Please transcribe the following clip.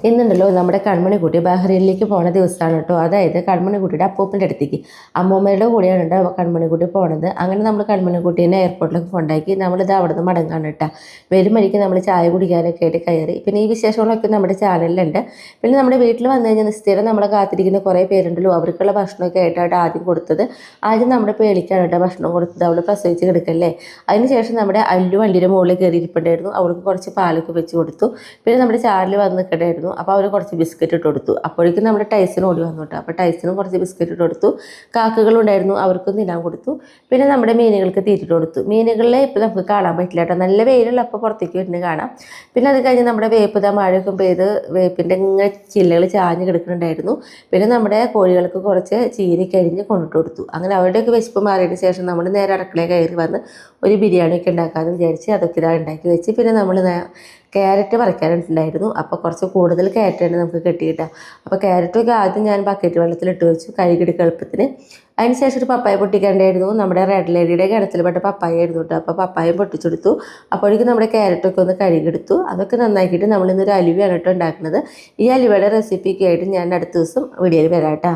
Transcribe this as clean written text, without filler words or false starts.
ഇന്നുണ്ടല്ലോ നമ്മുടെ കൺമണിക്കുട്ടി ബഹ്റൈനിലേക്ക് പോണ ദിവസമാണ് കേട്ടോ. അതായത് കൺമണിക്കുട്ടിയുടെ അപ്പൂപ്പൻ്റെ അടുത്തേക്ക് അമ്മൂമ്മയുടെ കൂടെയാണ് കേട്ടോ കൺമണിക്കുട്ടി പോണത്. അങ്ങനെ നമ്മൾ കൺമണിക്കുട്ടീനെ എയർപോർട്ടിലേക്ക് കൊണ്ടാക്കി നമ്മളിത് അവിടെ നിന്ന് മടങ്ങാണ് കേട്ടോ. വരുമണിക്ക് നമ്മൾ ചായ കുടിക്കാനൊക്കെ ആയിട്ട് കയറി. പിന്നെ ഈ വിശേഷങ്ങളൊക്കെ നമ്മുടെ ചാനലിലുണ്ട്. പിന്നെ നമ്മുടെ വീട്ടിൽ വന്നു കഴിഞ്ഞാൽ സ്ഥിരം നമ്മളെ കാത്തിരിക്കുന്ന കുറേ പേരുണ്ടല്ലോ, അവർക്കുള്ള ഭക്ഷണമൊക്കെ ആയിട്ടാണ് ആദ്യം കൊടുത്തത്. ആദ്യം നമ്മുടെ പേളിക്കാണ് കേട്ടോ ഭക്ഷണം കൊടുത്തത്. അവൾ പ്രസവിച്ച് കിടക്കല്ലേ. അതിനുശേഷം നമ്മുടെ വണ്ടിയുടെ മുകളിൽ കയറി ഇരിപ്പുണ്ടായിരുന്നു. അവൾക്ക് കുറച്ച് പാലൊക്കെ വെച്ച് കൊടുത്തു. പിന്നെ നമ്മുടെ ചാനൽ വന്ന് നിൽക്കണ്ടായിരുന്നു. അപ്പോൾ അവർ കുറച്ച് ബിസ്ക്കറ്റ് ഇട്ട് കൊടുത്തു. അപ്പോഴേക്കും നമ്മുടെ ടൈസൺ ഓടി വന്നു കേട്ടോ. അപ്പോൾ ടൈസണും കുറച്ച് ബിസ്ക്കറ്റ് ഇട്ട് കൊടുത്തു. കാക്കകളുണ്ടായിരുന്നു, അവർക്കും തിന്നാൻ കൊടുത്തു. പിന്നെ നമ്മുടെ മീനുകൾക്ക് തീറ്റിട്ട് കൊടുത്തു. മീനുകളെ ഇപ്പോൾ നമുക്ക് കാണാൻ പറ്റില്ല കേട്ടോ, നല്ല വെയിലുള്ള അപ്പോൾ പുറത്തേക്ക് വരുന്നത് കാണാം. പിന്നെ അത് കഴിഞ്ഞ് നമ്മുടെ വേപ്പ് മഴയൊക്കെ പെയ്ത് വേപ്പിൻ്റെ ഇങ്ങനെ ചില്ലകൾ ചാഞ്ഞ് കിടക്കുന്നുണ്ടായിരുന്നു. പിന്നെ നമ്മുടെ കോഴികൾക്ക് കുറച്ച് ചീനി കരിഞ്ഞ് കൊണ്ടിട്ട് കൊടുത്തു. അങ്ങനെ അവരുടെയൊക്കെ വിശപ്പ് മാറിയതിന് ശേഷം നമ്മൾ നേരെ അടുക്കളയിൽ കയറി വന്ന് ഒരു ബിരിയാണിയൊക്കെ ഉണ്ടാക്കാമെന്ന് വിചാരിച്ച് അതൊക്കെ ഇതാ ഉണ്ടാക്കി വെച്ച്. പിന്നെ നമ്മൾ ക്യാരറ്റ് പറിക്കാനുണ്ടായിരുന്നു. അപ്പോൾ കുറച്ച് കൂടുതൽ ക്യാരറ്റാണ് നമുക്ക് കിട്ടിയിട്ടാണ്. അപ്പോൾ ക്യാരറ്റൊക്കെ ആദ്യം ഞാൻ ബക്കറ്റ് വെള്ളത്തിലിട്ട് വെച്ചു കഴുകിയെടുക്കുക എളുപ്പത്തിന്. അതിന് ശേഷം ഒരു പപ്പായ പൊട്ടിക്കാണ്ടായിരുന്നു. നമ്മുടെ റെഡ് ലേഡിയുടെ കിണറ്റിൽപ്പെട്ട പപ്പായ ആയിരുന്നു കേട്ടോ. അപ്പോൾ പപ്പായം പൊട്ടിച്ചെടുത്തു. അപ്പോഴേക്കും നമ്മുടെ ക്യാരറ്റൊക്കെ ഒന്ന് കഴുകിയെടുത്തു. അതൊക്കെ നന്നാക്കിയിട്ട് നമ്മളിന്നൊരു അലുവയാണ് കേട്ടോ ഉണ്ടാക്കുന്നത്. ഈ അലുവയുടെ റെസിപ്പിക്ക് ആയിട്ട് ഞാൻ അടുത്ത ദിവസം വീഡിയോയിൽ വരാം കേട്ടോ.